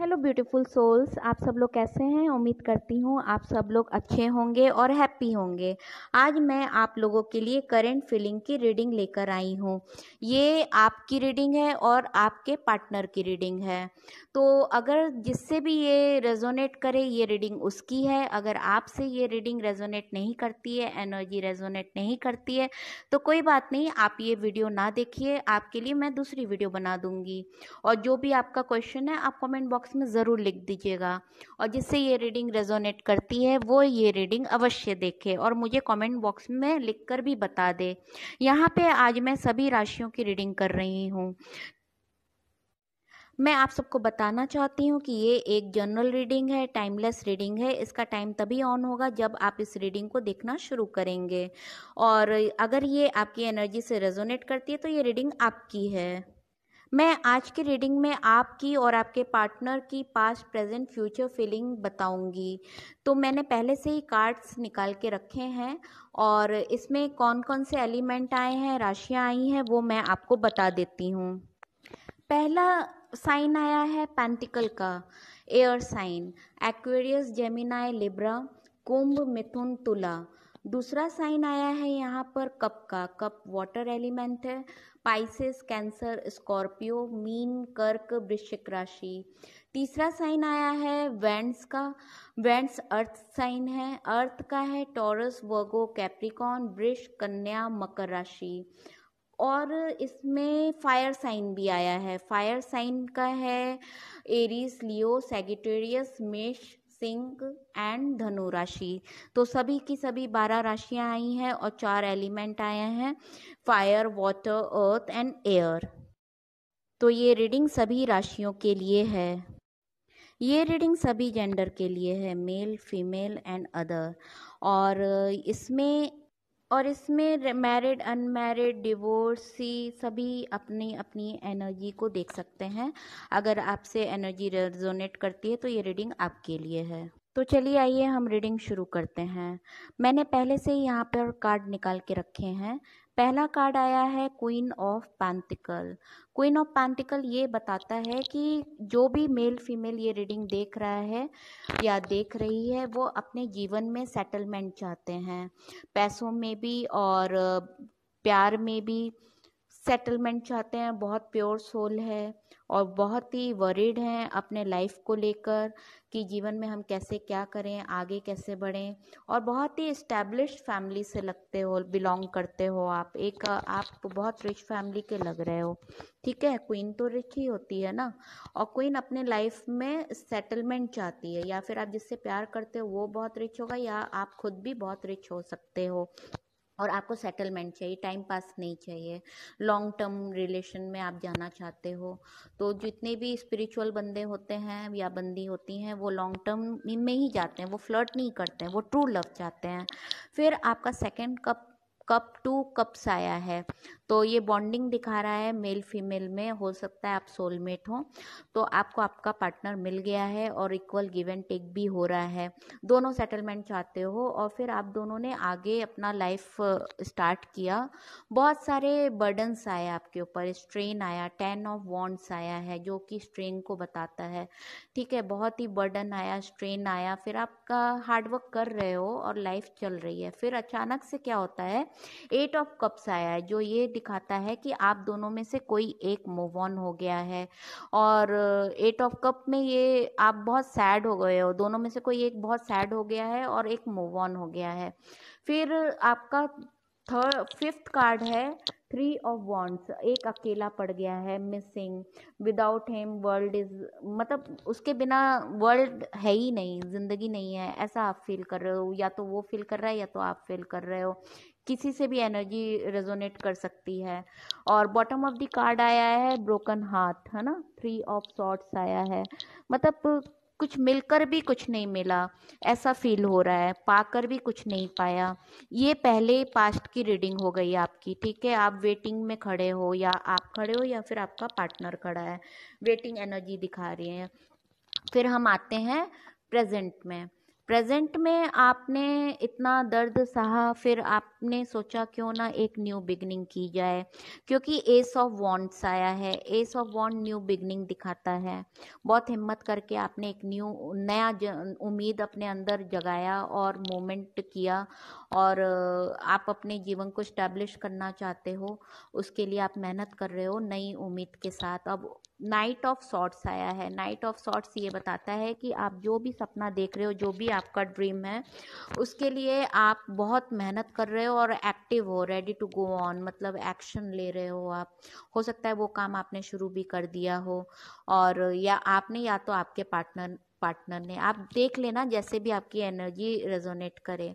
Hello beautiful souls, आप सब लोग कैसे हैं। उम्मीद करती हूँ आप सब लोग अच्छे होंगे और हैप्पी होंगे। आज मैं आप लोगों के लिए करंट फीलिंग की रीडिंग लेकर आई हूँ। ये आपकी रीडिंग है और आपके पार्टनर की रीडिंग है। तो अगर जिससे भी ये रेजोनेट करे, ये रीडिंग उसकी है। अगर आपसे ये रीडिंग रेजोनेट नहीं करती है, एनर्जी रेजोनेट नहीं करती है, तो कोई बात नहीं, आप ये वीडियो ना देखिए। आपके लिए मैं दूसरी वीडियो बना दूंगी। और जो भी आपका क्वेश्चन है आप कमेंट बॉक्स में ज़रूर लिख दीजिएगा। और जिससे ये रीडिंग रेजोनेट करती है वो ये रीडिंग अवश्य देखे और मुझे कमेंट बॉक्स में लिखकर भी बता दे। यहाँ पे आज मैं सभी राशियों की रीडिंग कर रही हूँ। मैं आप सबको बताना चाहती हूँ कि ये एक जनरल रीडिंग है, टाइमलेस रीडिंग है। इसका टाइम तभी ऑन होगा जब आप इस रीडिंग को देखना शुरू करेंगे। और अगर ये आपकी एनर्जी से रेजोनेट करती है तो ये रीडिंग आपकी है। मैं आज की रीडिंग में आपकी और आपके पार्टनर की पास्ट प्रेजेंट फ्यूचर फीलिंग बताऊंगी। तो मैंने पहले से ही कार्ड्स निकाल के रखे हैं और इसमें कौन कौन से एलिमेंट आए हैं, राशियां आई हैं, वो मैं आपको बता देती हूँ। पहला साइन आया है पेंटिकल का, air sign, Aquarius, Gemini, Libra, कुंभ, मिथुन, तुला। दूसरा साइन आया है यहाँ पर कप का, कप वाटर एलिमेंट है। पाइसेस, कैंसर, स्कॉर्पियो, मीन, कर्क, वृश्चिक राशि। तीसरा साइन आया है वेंस का, वेंस अर्थ साइन है, अर्थ का है टॉरस, वर्गो, कैप्रिकॉन, वृष, कन्या, मकर राशि। और इसमें फायर साइन भी आया है, फायर साइन का है एरीज, लियो, सैगिटेरियस, मेष, सिंह एंड धनु राशि। तो सभी की सभी 12 राशियां आई हैं और 4 एलिमेंट आए हैं, fire, water, earth and air. तो ये रीडिंग सभी राशियों के लिए है। ये रीडिंग सभी जेंडर के लिए है, मेल, फीमेल एंड अदर। और इसमें मैरिड, अनमैरिड, डिवोर्सी सभी अपनी अपनी एनर्जी को देख सकते हैं। अगर आपसे एनर्जी रेजोनेट करती है तो ये रीडिंग आपके लिए है। तो चलिए आइए हम रीडिंग शुरू करते हैं। मैंने पहले से ही यहाँ पर कार्ड निकाल के रखे हैं। पहला कार्ड आया है queen of pentacle. Queen of pentacle ये बताता है कि जो भी मेल फीमेल ये रीडिंग देख रहा है या देख रही है वो अपने जीवन में सेटलमेंट चाहते हैं, पैसों में भी और प्यार में भी सेटलमेंट चाहते हैं। बहुत प्योर सोल है और बहुत ही वरीड हैं अपने लाइफ को लेकर कि जीवन में हम कैसे क्या करें, आगे कैसे बढ़ें। और बहुत ही इस्टेब्लिश्ड फैमिली से लगते हो, बिलोंग करते हो आप। आप बहुत रिच फैमिली के लग रहे हो, ठीक है। क्वीन तो रिच ही होती है ना। और क्वीन अपने लाइफ में सेटलमेंट चाहती है, या फिर आप जिससे प्यार करते हो वो बहुत रिच होगा या आप खुद भी बहुत रिच हो सकते हो। और आपको सेटलमेंट चाहिए, टाइम पास नहीं चाहिए। लॉन्ग टर्म रिलेशन में आप जाना चाहते हो। तो जितने भी स्पिरिचुअल बंदे होते हैं या बंदी होती हैं वो लॉन्ग टर्म में ही जाते हैं, वो फ्लर्ट नहीं करते हैं, वो ट्रू लव चाहते हैं। फिर आपका सेकंड कप 2 कप्स आया है। तो ये बॉन्डिंग दिखा रहा है मेल फीमेल में, हो सकता है आप सोलमेट हो। तो आपको आपका पार्टनर मिल गया है और इक्वल गिव एंड टेक भी हो रहा है। दोनों सेटलमेंट चाहते हो और फिर आप दोनों ने आगे अपना लाइफ स्टार्ट किया। बहुत सारे बर्डन्स आए आपके ऊपर, स्ट्रेन आया, 10 ऑफ वॉन्ड्स आया है जो कि स्ट्रेन को बताता है, ठीक है। बहुत ही बर्डन आया, स्ट्रेन आया, फिर आपका हार्डवर्क कर रहे हो और लाइफ चल रही है। फिर अचानक से क्या होता है, 8 ऑफ कप्स आया है जो ये दिखाता है कि आप दोनों में से कोई एक मूव ऑन हो गया है। और 8 ऑफ कप में ये आप बहुत सैड हो गए हो, दोनों में से कोई एक बहुत सैड हो गया है और एक मूव ऑन हो गया है। फिर आपका फिफ्थ कार्ड है 3 ऑफ वॉन्ड्स, एक अकेला पड़ गया है, missing, without him world is, मतलब उसके बिना वर्ल्ड है ही नहीं, जिंदगी नहीं है, ऐसा आप फील कर रहे हो। या तो वो फील कर रहा है या तो आप फील कर रहे हो। किसी से भी एनर्जी रेजोनेट कर सकती है। और बॉटम ऑफ द कार्ड आया है ब्रोकन हार्ट, है ना। 3 ऑफ सॉर्ड्स आया है, मतलब कुछ मिलकर भी कुछ नहीं मिला ऐसा फील हो रहा है, पाकर भी कुछ नहीं पाया। ये पहले पास्ट की रीडिंग हो गई आपकी, ठीक है। आप वेटिंग में खड़े हो, या आप खड़े हो या फिर आपका पार्टनर खड़ा है, वेटिंग एनर्जी दिखा रही है। फिर हम आते हैं प्रेजेंट में। प्रेजेंट में आपने इतना दर्द सहा, फिर आपने सोचा क्यों ना एक न्यू बिगनिंग की जाए, क्योंकि एस ऑफ वॉन्ड्स आया है। Ace of wands new beginning दिखाता है। बहुत हिम्मत करके आपने एक नया उम्मीद अपने अंदर जगाया और मूवमेंट किया, और आप अपने जीवन को स्टैब्लिश करना चाहते हो, उसके लिए आप मेहनत कर रहे हो नई उम्मीद के साथ। अब नाइट ऑफ सॉर्ट्स आया है। नाइट ऑफ सॉर्ट्स ये बताता है कि आप जो भी सपना देख रहे हो, जो भी आपका ड्रीम है, उसके लिए आप बहुत मेहनत कर रहे हो और एक्टिव हो, रेडी टू गो ऑन, मतलब एक्शन ले रहे हो आप। हो सकता है वो काम आपने शुरू भी कर दिया हो, और या आपने या तो आपके पार्टनर ने। आप देख लेना जैसे भी आपकी एनर्जी रेजोनेट करे।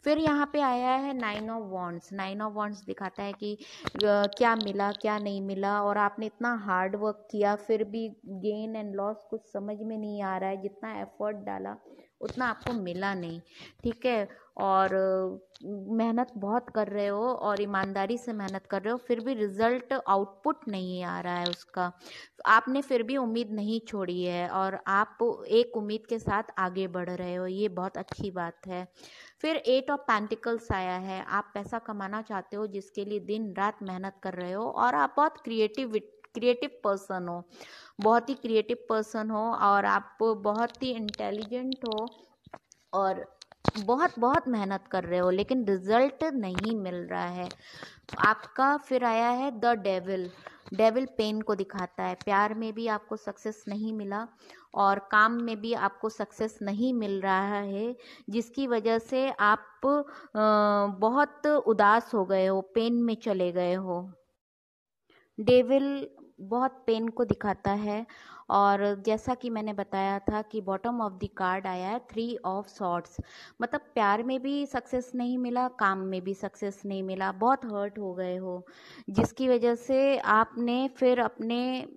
फिर यहाँ पे आया है nine of wands. Nine of wands दिखाता है कि क्या मिला क्या नहीं मिला, और आपने इतना हार्ड वर्क किया फिर भी गेन एंड लॉस कुछ समझ में नहीं आ रहा है। जितना एफर्ट डाला उतना आपको मिला नहीं, ठीक है। और मेहनत बहुत कर रहे हो और ईमानदारी से मेहनत कर रहे हो, फिर भी रिजल्ट आउटपुट नहीं आ रहा है उसका। आपने फिर भी उम्मीद नहीं छोड़ी है और आप एक उम्मीद के साथ आगे बढ़ रहे हो, ये बहुत अच्छी बात है। फिर एट ऑफ पेंटिकल्स आया है। आप पैसा कमाना चाहते हो, जिसके लिए दिन रात मेहनत कर रहे हो, और आप बहुत क्रिएटिव पर्सन हो, बहुत ही क्रिएटिव पर्सन हो, और आप बहुत ही इंटेलिजेंट हो, और बहुत बहुत मेहनत कर रहे हो, लेकिन रिजल्ट नहीं मिल रहा है आपका। फिर आया है द डेविल। डेविल पेन को दिखाता है। प्यार में भी आपको सक्सेस नहीं मिला और काम में भी आपको सक्सेस नहीं मिल रहा है, जिसकी वजह से आप बहुत उदास हो गए हो, पेन में चले गए हो। डेविल बहुत पेन को दिखाता है, और जैसा कि मैंने बताया था कि बॉटम ऑफ द कार्ड आया है थ्री ऑफ सॉर्ड्स। मतलब प्यार में भी सक्सेस नहीं मिला, काम में भी सक्सेस नहीं मिला, बहुत हर्ट हो गए हो, जिसकी वजह से आपने फिर अपने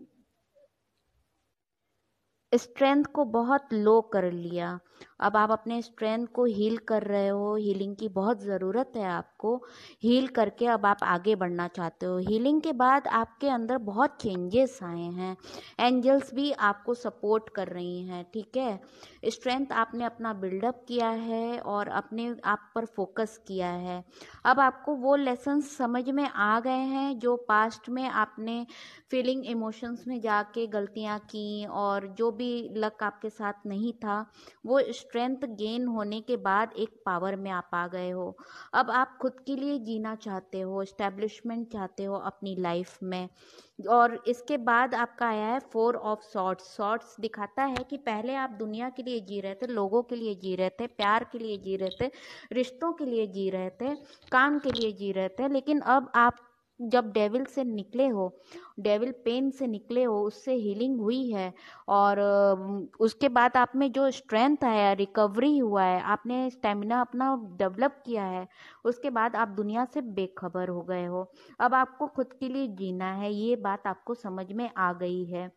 स्ट्रेंथ को बहुत लो कर लिया। अब आप अपने स्ट्रेंथ को हील कर रहे हो, हीलिंग की बहुत ज़रूरत है आपको। हील करके अब आप आगे बढ़ना चाहते हो। हीलिंग के बाद आपके अंदर बहुत चेंजेस आए हैं, एंजल्स भी आपको सपोर्ट कर रही हैं, ठीक है। स्ट्रेंथ आपने अपना बिल्डअप किया है और अपने आप पर फोकस किया है। अब आपको वो लेसन्स समझ में आ गए हैं जो पास्ट में आपने फीलिंग इमोशंस में जाके गलतियां की, और जो भी लक आपके साथ नहीं था, वो स्ट्रेंथ गेन होने के बाद एक पावर में आप आ गए हो। अब आप खुद के लिए जीना चाहते हो, एस्टेब्लिशमेंट चाहते हो अपनी लाइफ में। और इसके बाद आपका आया है फोर ऑफ सॉर्ट्स। सॉर्ट्स दिखाता है कि पहले आप दुनिया के लिए जी रहे थे, लोगों के लिए जी रहे थे, प्यार के लिए जी रहे थे, रिश्तों के लिए जी रहे थे, काम के लिए जी रहे थे, लेकिन अब आप जब डेविल से निकले हो, डेविल पेन से निकले हो, उससे हीलिंग हुई है, और उसके बाद आप में जो स्ट्रेंथ आया, रिकवरी हुआ है, आपने स्टेमिना अपना डेवलप किया है, उसके बाद आप दुनिया से बेखबर हो गए हो। अब आपको खुद के लिए जीना है, ये बात आपको समझ में आ गई है।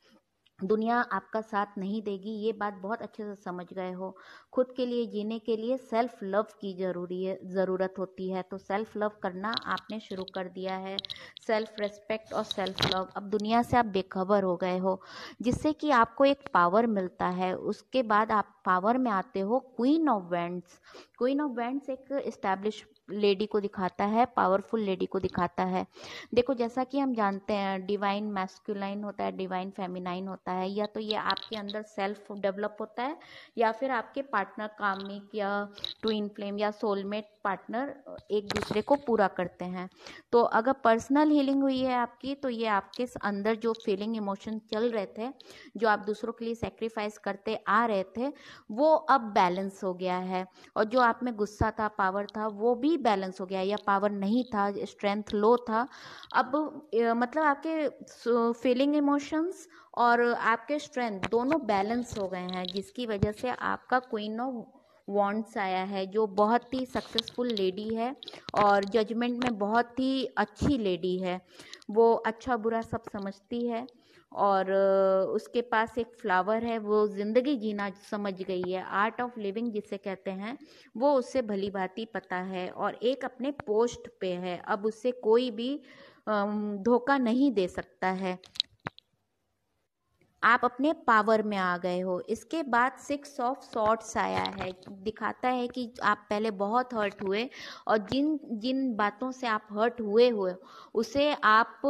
दुनिया आपका साथ नहीं देगी, ये बात बहुत अच्छे से समझ गए हो। खुद के लिए जीने के लिए सेल्फ लव की ज़रूरत होती है, तो सेल्फ लव करना आपने शुरू कर दिया है। सेल्फ रेस्पेक्ट और सेल्फ लव। अब दुनिया से आप बेखबर हो गए हो, जिससे कि आपको एक पावर मिलता है। उसके बाद आप पावर में आते हो queen of wands. Queen of wands एक इस्टेब्लिश लेडी को दिखाता है, पावरफुल लेडी को दिखाता है। देखो, जैसा कि हम जानते हैं, डिवाइन मैस्कुलाइन होता है, डिवाइन फेमिनाइन होता है, या तो ये आपके अंदर सेल्फ डेवलप होता है, या फिर आपके पार्टनर कामिक या ट्विन फ्लेम या सोलमेट पार्टनर एक दूसरे को पूरा करते हैं। तो अगर पर्सनल हीलिंग हुई है आपकी, तो ये आपके अंदर जो फीलिंग इमोशन चल रहे थे, जो आप दूसरों के लिए सेक्रीफाइस करते आ रहे थे, वो अब बैलेंस हो गया है। और जो आप में गुस्सा था, पावर था, वो भी बैलेंस हो गया है, या पावर नहीं था, स्ट्रेंथ लो था। अब मतलब आपके फीलिंग इमोशंस और आपके स्ट्रेंथ दोनों बैलेंस हो गए हैं, जिसकी वजह से आपका क्वीन ऑफ वॉन्ड्स आया है, जो बहुत ही सक्सेसफुल लेडी है और जजमेंट में बहुत ही अच्छी लेडी है। वो अच्छा बुरा सब समझती है, और उसके पास एक फ्लावर है, वो ज़िंदगी जीना समझ गई है, आर्ट ऑफ लिविंग जिसे कहते हैं, वो उससे भली भांति पता है, और एक अपने पोस्ट पे है। अब उससे कोई भी धोखा नहीं दे सकता है। आप अपने पावर में आ गए हो। इसके बाद 6 ऑफ सॉर्ड्स आया है, दिखाता है कि आप पहले बहुत हर्ट हुए और जिन जिन बातों से आप हर्ट हुए उसे आप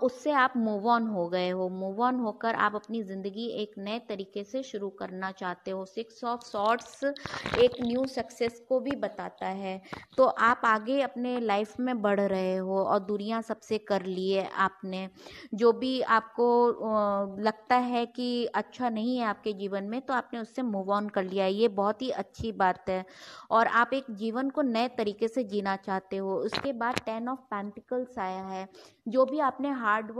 उससे आप मूव ऑन हो गए हो। मूव ऑन होकर आप अपनी ज़िंदगी एक नए तरीके से शुरू करना चाहते हो। 6 ऑफ सॉर्ड्स एक न्यू सक्सेस को भी बताता है। तो आप आगे अपने लाइफ में बढ़ रहे हो और दूरियां सबसे कर लिए आपने। जो भी आपको लगता है कि अच्छा नहीं है आपके जीवन में, तो आपने उससे मूव ऑन कर लिया, ये बहुत ही अच्छी बात है। और आप एक जीवन को नए तरीके से जीना चाहते हो। उसके बाद 10 ऑफ पेंटिकल्स आया है। जो भी आपने हार्ड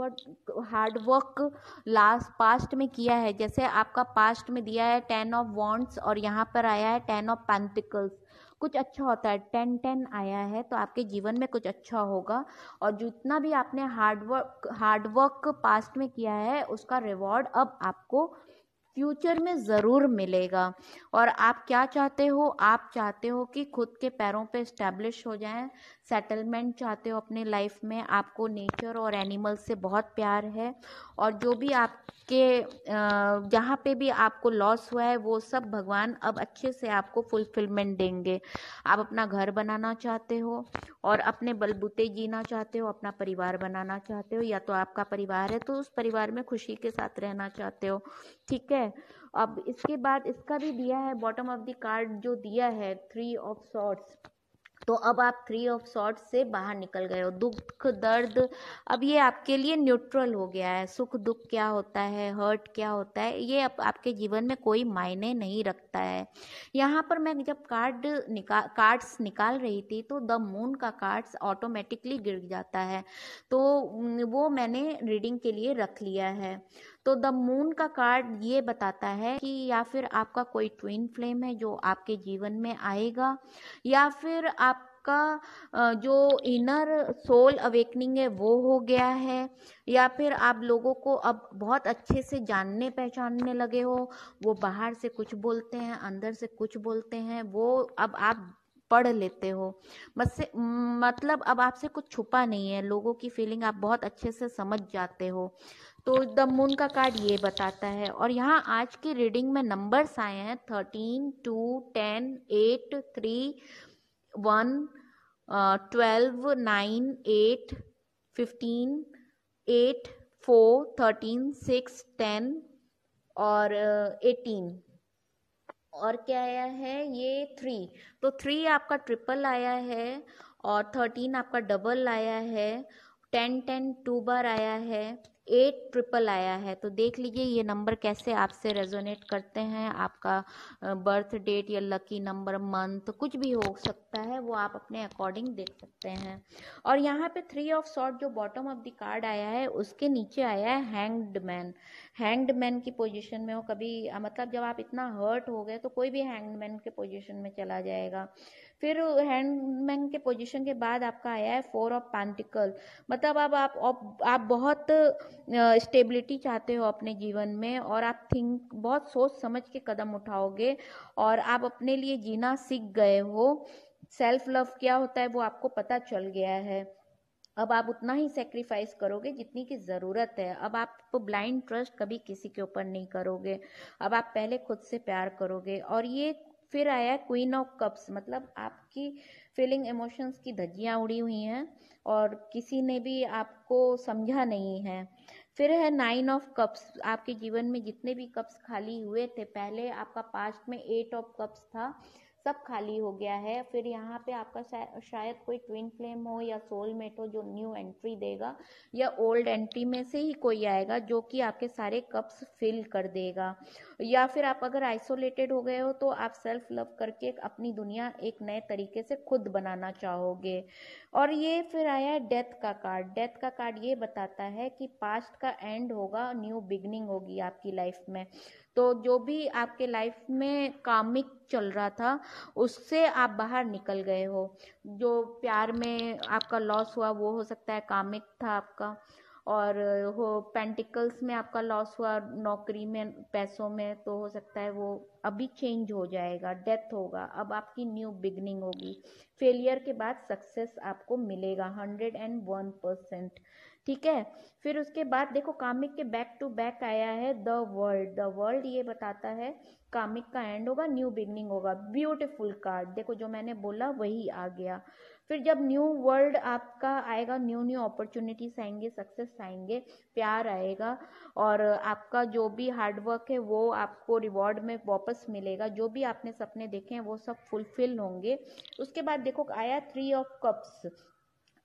वर्क लास्ट पास्ट में किया है, जैसे आपका पास्ट में दिया है 10 ऑफ वॉन्ड्स और यहाँ पर आया है 10 ऑफ पेंटिकल्स, कुछ अच्छा होता है। 10-10 आया है तो आपके जीवन में कुछ अच्छा होगा। और जितना भी आपने हार्ड वर्क पास्ट में किया है उसका रिवॉर्ड अब आपको फ्यूचर में ज़रूर मिलेगा। और आप क्या चाहते हो? आप चाहते हो कि खुद के पैरों पे स्टैब्लिश हो जाएं, सेटलमेंट चाहते हो अपने लाइफ में। आपको नेचर और एनिमल से बहुत प्यार है और जो भी आपके जहाँ पे भी आपको लॉस हुआ है वो सब भगवान अब अच्छे से आपको फुलफिलमेंट देंगे। आप अपना घर बनाना चाहते हो और अपने बलबूते जीना चाहते हो, अपना परिवार बनाना चाहते हो, या तो आपका परिवार है तो उस परिवार में खुशी के साथ रहना चाहते हो। ठीक है। अब इसके बाद इसका भी दिया है बॉटम ऑफ द कार्ड, जो दिया है 3 ऑफ सॉर्ड्स। तो अब आप 3 ऑफ सॉर्ड्स से बाहर निकल गए हो। दुख दर्द अब ये आपके लिए न्यूट्रल हो गया है। सुख दुख क्या होता है, हर्ट क्या होता है, ये अब आपके जीवन में कोई मायने नहीं रखता है। यहाँ पर मैं जब कार्ड्स निकाल रही थी तो द मून का कार्ड्स ऑटोमेटिकली गिर जाता है, तो वो मैंने रीडिंग के लिए रख लिया है। तो द मून का कार्ड ये बताता है कि या फिर आपका कोई ट्विन फ्लेम है जो आपके जीवन में आएगा, या फिर आपका जो इनर सोल अवेकनिंग है वो हो गया है, या फिर आप लोगों को अब बहुत अच्छे से जानने पहचानने लगे हो। वो बाहर से कुछ बोलते हैं, अंदर से कुछ बोलते हैं, वो अब आप पढ़ लेते हो। मतलब अब आपसे कुछ छुपा नहीं है, लोगों की फीलिंग आप बहुत अच्छे से समझ जाते हो। तो द मून का कार्ड ये बताता है। और यहाँ आज की रीडिंग में नंबर्स आए हैं 13, 2, 10, 8, 3, 1, 12, 9, 8, 15, 8, 4, 13, 6, 10 और 18। और क्या आया है? ये 3। तो 3 आपका ट्रिपल आया है और 13 आपका डबल आया है, 10-10 2 बार आया है, 8 ट्रिपल आया है। तो देख लीजिए ये नंबर कैसे आपसे रेजोनेट करते हैं। आपका बर्थ डेट या लकी नंबर, मंथ, कुछ भी हो सकता है, वो आप अपने अकॉर्डिंग देख सकते हैं। और यहाँ पे 3 ऑफ सॉर्ड जो बॉटम ऑफ द कार्ड आया है उसके नीचे आया है हैंग्ड मैन। हैंग्ड मैन की पोजीशन में हो कभी, मतलब जब आप इतना हर्ट हो गए तो कोई भी हैंग्ड मैन के पोजीशन में चला जाएगा। फिर हैंडमैन के पोजीशन के बाद आपका आया है 4 ऑफ पेंटिकल। मतलब अब आप बहुत स्टेबिलिटी चाहते हो अपने जीवन में और आप बहुत सोच समझ के कदम उठाओगे और आप अपने लिए जीना सीख गए हो। सेल्फ लव क्या होता है वो आपको पता चल गया है। अब आप उतना ही सेक्रीफाइस करोगे जितनी की ज़रूरत है। अब आप ब्लाइंड ट्रस्ट कभी किसी के ऊपर नहीं करोगे। अब आप पहले खुद से प्यार करोगे। और ये फिर आया क्वीन ऑफ कप्स, मतलब आपकी फीलिंग इमोशंस की धज्जियाँ उड़ी हुई हैं और किसी ने भी आपको समझा नहीं है। फिर है 9 ऑफ कप्स, आपके जीवन में जितने भी कप्स खाली हुए थे पहले, आपका पास्ट में 8 ऑफ कप्स था, सब खाली हो गया है। फिर यहाँ पे आपका शायद कोई ट्विन फ्लेम हो या सोलमेट हो जो न्यू एंट्री देगा, या ओल्ड एंट्री में से ही कोई आएगा जो कि आपके सारे कप्स फिल कर देगा। या फिर आप अगर आइसोलेटेड हो गए हो तो आप सेल्फ लव करके अपनी दुनिया एक नए तरीके से खुद बनाना चाहोगे। और ये फिर आया है डेथ का कार्ड। डेथ का कार्ड ये बताता है कि पास्ट का एंड होगा, न्यू बिगनिंग होगी आपकी लाइफ में। तो जो भी आपके लाइफ में कामिक चल रहा था उससे आप बाहर निकल गए हो। जो प्यार में आपका लॉस हुआ वो हो सकता है कामिक था आपका, और हो पेंटिकल्स में आपका लॉस हुआ नौकरी में, पैसों में, तो हो सकता है वो अभी चेंज हो जाएगा। डेथ होगा, अब आपकी न्यू बिगनिंग होगी। फेलियर के बाद सक्सेस आपको मिलेगा 101%। ठीक है। फिर उसके बाद देखो कामिक के बैक टू बैक आया है द वर्ल्ड। द वर्ल्ड ये बताता है कामिक का एंड होगा, न्यू बिगनिंग होगा। ब्यूटीफुल कार्ड, देखो जो मैंने बोला वही आ गया। फिर जब न्यू वर्ल्ड आपका आएगा, न्यू न्यू अपॉर्चुनिटीज आएंगे, सक्सेस आएंगे, प्यार आएगा, और आपका जो भी हार्डवर्क है वो आपको रिवॉर्ड में वापस मिलेगा। जो भी आपने सपने देखे हैं वो सब फुलफिल होंगे। उसके बाद देखो आया three of cups.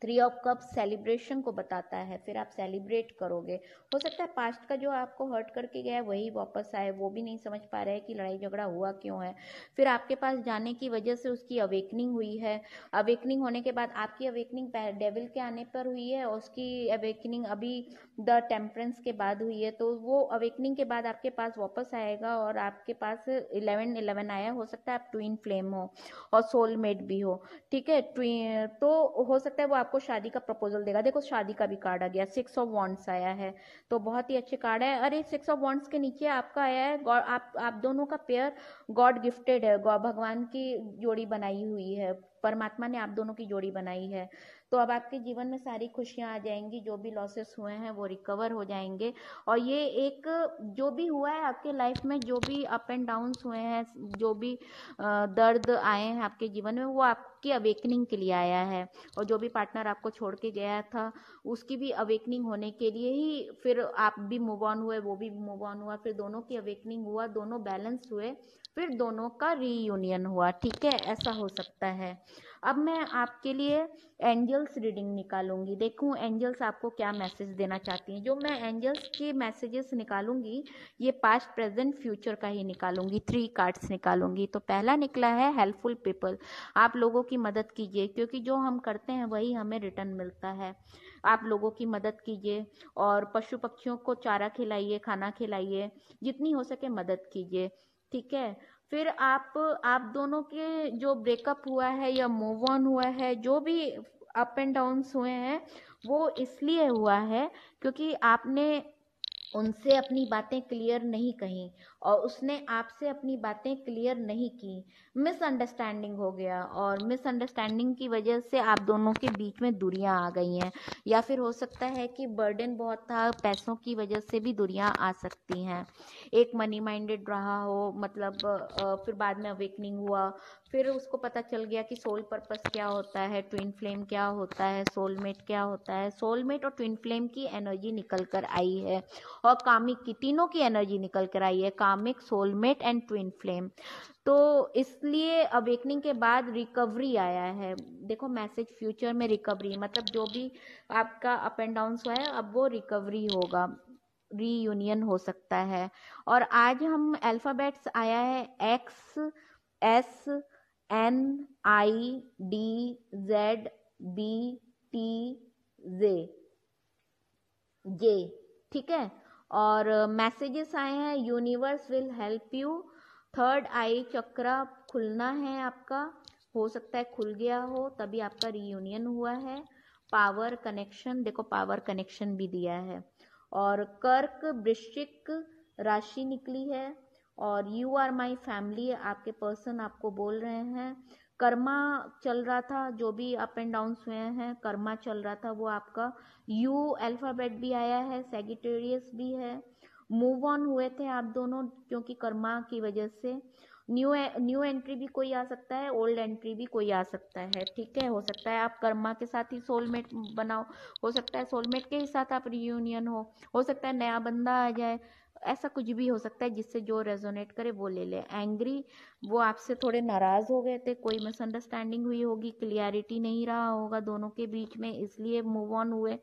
Three of cups celebration को बताता है, फिर आप सेलिब्रेट करोगे। हो सकता है पास्ट का जो आपको हर्ट करके गया है वही वापस आए, वो भी नहीं समझ पा रहे हैं कि लड़ाई झगड़ा हुआ क्यों है। फिर आपके पास जाने की वजह से उसकी अवेकनिंग हुई है। अवेकनिंग होने के बाद आपकी अवेकनिंग डेविल के आने पर हुई है, और उसकी अवेकनिंग अभी द टेम्परेंस के बाद हुई है। तो वो अवेकनिंग के बाद आपके पास वापस आएगा, और आपके पास 11-11 आया। हो सकता है आप ट्विन फ्लेम हो और सोलमेट भी हो, ठीक है। तो हो सकता है वो आपको शादी का प्रपोजल देगा। देखो शादी का भी कार्ड आ गया, 6 ऑफ वॉन्ड्स आया है, तो बहुत ही अच्छे कार्ड है। अरे 6 ऑफ वॉन्ड्स के नीचे आपका आया है गॉड, आप दोनों का पेयर गॉड गिफ्टेड है, भगवान की जोड़ी बनाई हुई है, परमात्मा ने आप दोनों की जोड़ी बनाई है। तो अब आपके जीवन में सारी खुशियां आ जाएंगी, जो भी लॉसेस हुए हैं वो रिकवर हो जाएंगे। और ये एक जो भी हुआ है आपके लाइफ में, जो भी अप एंड डाउन्स हुए हैं, जो भी दर्द आए हैं आपके जीवन में, वो आपकी अवेकनिंग के लिए आया है। और जो भी पार्टनर आपको छोड़ के गया था उसकी भी अवेकनिंग होने के लिए ही फिर आप भी मूव ऑन हुए, वो भी मूव ऑन हुआ, फिर दोनों की अवेकनिंग हुआ, दोनों बैलेंस हुए, फिर दोनों का रीयूनियन हुआ, ठीक है। ऐसा हो सकता है। अब मैं आपके लिए एंजल्स रीडिंग निकालूंगी, देखूं एंजल्स आपको क्या मैसेज देना चाहती हैं। जो मैं एंजल्स के मैसेजेस निकालूंगी ये पास्ट प्रेजेंट फ्यूचर का ही निकालूंगी, 3 कार्ड्स निकालूंगी। तो पहला निकला है हेल्पफुल पीपल। आप लोगों की मदद कीजिए, क्योंकि जो हम करते हैं वही हमें रिटर्न मिलता है। आप लोगों की मदद कीजिए, और पशु पक्षियों को चारा खिलाइए, खाना खिलाइए, जितनी हो सके मदद कीजिए, ठीक है। फिर आप दोनों के जो ब्रेकअप हुआ है या मूव ऑन हुआ है, जो भी अप एंड डाउन्स हुए हैं, वो इसलिए हुआ है क्योंकि आपने उनसे अपनी बातें क्लियर नहीं कही, और उसने आपसे अपनी बातें क्लियर नहीं की। मिसअंडरस्टैंडिंग हो गया, और मिसअंडरस्टैंडिंग की वजह से आप दोनों के बीच में दूरियां आ गई हैं। या फिर हो सकता है कि बर्डन बहुत था, पैसों की वजह से भी दूरियां आ सकती हैं। एक मनी माइंडेड रहा हो, मतलब फिर बाद में अवेकनिंग हुआ, फिर उसको पता चल गया कि सोल पर्पस क्या होता है, ट्विन फ्लेम क्या होता है, सोलमेट क्या होता है। सोलमेट और ट्विन फ्लेम की एनर्जी निकल कर आई है, और कामिक की, तीनों की एनर्जी निकल कर आई है, comic, soulmate and twin flame. तो इसलिए अवेकनिंग के बाद रिकवरी आया है। देखो मैसेज फ्यूचर में रिकवरी, मतलब जो भी आपका अप एंड डाउन हुआ है अब वो रिकवरी होगा, रीयूनियन हो सकता है। और आज हम अल्फाबेट्स आया है XSNIDZBTJ, ठीक है। और मैसेजेस आए हैं universe will help you, third eye chakra खुलना है आपका, हो सकता है खुल गया हो तभी आपका रीयूनियन हुआ है। पावर कनेक्शन, देखो पावर कनेक्शन भी दिया है। और कर्क वृश्चिक राशि निकली है, और यू आर माई फैमिली, आपके पर्सन आपको बोल रहे हैं। कर्मा चल रहा था, जो भी अप एंड डाउन हुए हैं कर्मा चल रहा था वो आपका। यू अल्फाबेट भी आया है, सेजिटेरियस भी है। मूव ऑन हुए थे आप दोनों क्योंकि कर्मा की वजह से। न्यू एंट्री भी कोई आ सकता है, ओल्ड एंट्री भी कोई आ सकता है, ठीक है। हो सकता है आप कर्मा के साथ ही सोलमेट बनाओ, हो सकता है सोलमेट के ही साथ आप रियूनियन हो सकता है नया बंदा आ जाए, ऐसा कुछ भी हो सकता है। जिससे जो रेजोनेट करे वो ले ले। एंग्री, वो आपसे थोड़े नाराज हो गए थे, कोई मिसअंडरस्टैंडिंग हुई होगी, क्लियरिटी नहीं रहा होगा दोनों के बीच में, इसलिए मूव ऑन हुए।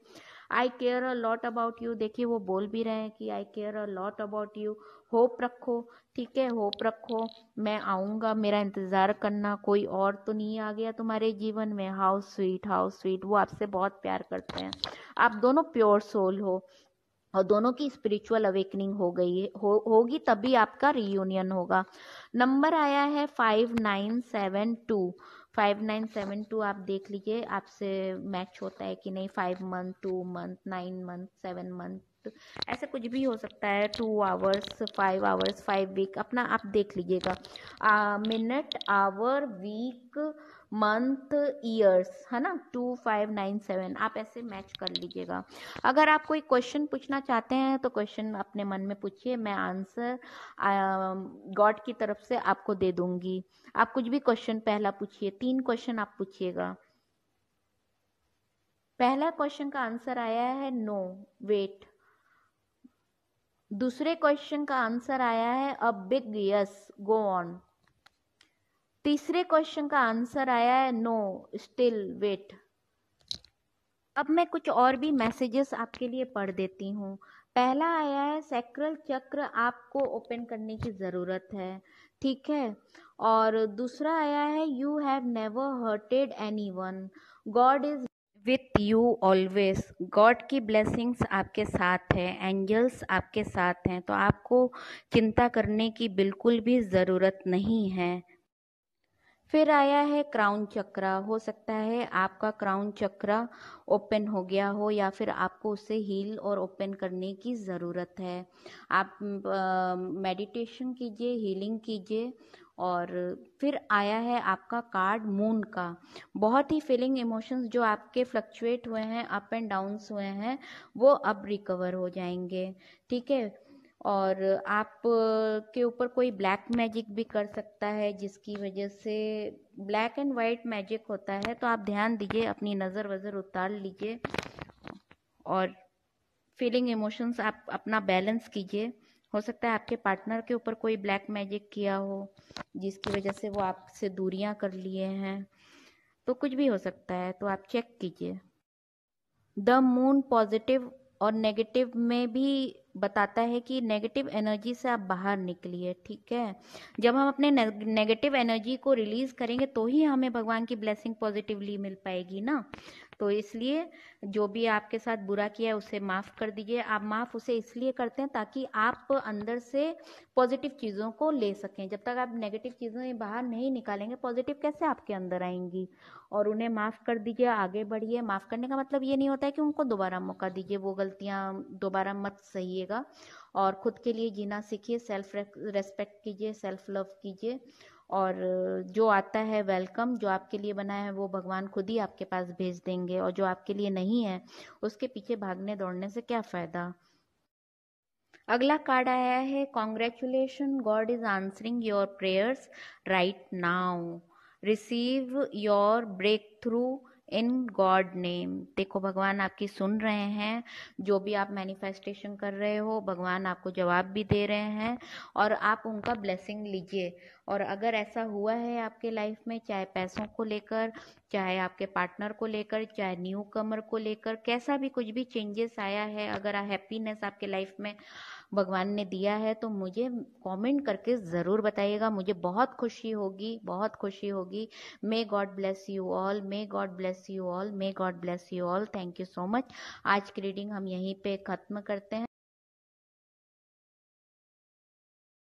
I care a lot about you, देखिए वो बोल भी रहे हैं कि I care a lot about you. Hope रखो, ठीक है, होप रखो, मैं आऊँगा, मेरा इंतज़ार करना, कोई और तो नहीं आ गया तुम्हारे जीवन में। हाउ स्वीट, हाउ स्वीट, वो आपसे बहुत प्यार करते हैं। आप दोनों प्योर सोल हो, और दोनों की स्पिरिचुअल अवेकनिंग हो गई होगी तभी आपका रीयूनियन होगा। नंबर आया है 5972। 5972 आप देख लीजिए आपसे मैच होता है कि नहीं। 5 month, 2 month, 9 month, 7 month, month, ऐसे कुछ भी हो सकता है, 2 आवर्स, 5 आवर्स, 5 वीक, अपना आप देख लीजिएगा। Minute, hour, week, month, years, है ना, 2, 5, 9, 7, आप ऐसे मैच कर लीजिएगा। अगर आप कोई क्वेश्चन पूछना चाहते हैं तो क्वेश्चन अपने मन में पूछिए, मैं आंसर गॉड की तरफ से आपको दे दूंगी। आप कुछ भी क्वेश्चन पहला पूछिए, 3 क्वेश्चन आप पूछिएगा। पहला क्वेश्चन का आंसर आया है नो, वेट। दूसरे क्वेश्चन का आंसर आया है a big yes, go on. तीसरे क्वेश्चन का आंसर आया है नो, स्टिल, वेट। अब मैं कुछ और भी मैसेजेस आपके लिए पढ़ देती हूँ। पहला आया है सैक्रल चक्र आपको ओपन करने की ज़रूरत है, ठीक है। और दूसरा आया है you have never hurted anyone, God is with you always, God की ब्लेसिंग्स आपके साथ है, एंजल्स आपके साथ हैं, तो आपको चिंता करने की बिल्कुल भी ज़रूरत नहीं है। फिर आया है क्राउन चक्र, हो सकता है आपका क्राउन चक्र ओपन हो गया हो या फिर आपको उसे हील और ओपन करने की ज़रूरत है। आप मेडिटेशन कीजिए, हीलिंग कीजिए। और फिर आया है आपका कार्ड मून का, बहुत ही फीलिंग इमोशंस जो आपके फ्लक्चुएट हुए हैं, अप एंड डाउन्स हुए हैं, वो अब रिकवर हो जाएंगे, ठीक है। और आप के ऊपर कोई ब्लैक मैजिक भी कर सकता है, जिसकी वजह से ब्लैक एंड वाइट मैजिक होता है, तो आप ध्यान दीजिए, अपनी नज़र वज़र उतार लीजिए और फीलिंग इमोशंस आप अपना बैलेंस कीजिए। हो सकता है आपके पार्टनर के ऊपर कोई ब्लैक मैजिक किया हो, जिसकी वजह से वो आपसे दूरियां कर लिए हैं, तो कुछ भी हो सकता है, तो आप चेक कीजिए। द मून पॉजिटिव और नेगेटिव में भी बताता है कि नेगेटिव एनर्जी से आप बाहर निकलिए, ठीक है। जब हम अपने नेगेटिव एनर्जी को रिलीज करेंगे तो ही हमें भगवान की ब्लेसिंग पॉजिटिवली मिल पाएगी ना। तो इसलिए जो भी आपके साथ बुरा किया है उसे माफ़ कर दीजिए। आप माफ़ उसे इसलिए करते हैं ताकि आप अंदर से पॉजिटिव चीज़ों को ले सकें। जब तक आप नेगेटिव चीज़ें बाहर नहीं निकालेंगे, पॉजिटिव कैसे आपके अंदर आएंगी। और उन्हें माफ़ कर दीजिए, आगे बढ़िए। माफ़ करने का मतलब ये नहीं होता है कि उनको दोबारा मौका दीजिए, वो गलतियाँ दोबारा मत सहिएगा। और ख़ुद के लिए जीना सीखिए, सेल्फ रेस्पेक्ट कीजिए, सेल्फ लव कीजिए। और जो आता है वेलकम, जो आपके लिए बना है वो भगवान खुद ही आपके पास भेज देंगे, और जो आपके लिए नहीं है उसके पीछे भागने दौड़ने से क्या फ़ायदा। अगला कार्ड आया है congratulation, God is answering your prayers right now, receive your breakthrough in God name. देखो भगवान आपकी सुन रहे हैं, जो भी आप मैनिफेस्टेशन कर रहे हो भगवान आपको जवाब भी दे रहे हैं, और आप उनका ब्लेसिंग लीजिए। और अगर ऐसा हुआ है आपके लाइफ में, चाहे पैसों को लेकर, चाहे आपके पार्टनर को लेकर, चाहे न्यू कमर को लेकर, कैसा भी कुछ भी चेंजेस आया है, अगर हैप्पीनेस आपके लाइफ में भगवान ने दिया है, तो मुझे कमेंट करके ज़रूर बताइएगा, मुझे बहुत खुशी होगी, बहुत खुशी होगी। May God bless you all, may God bless you all, may God bless you all. Thank you so much. आज की रीडिंग हम यहीं पे ख़त्म करते हैं।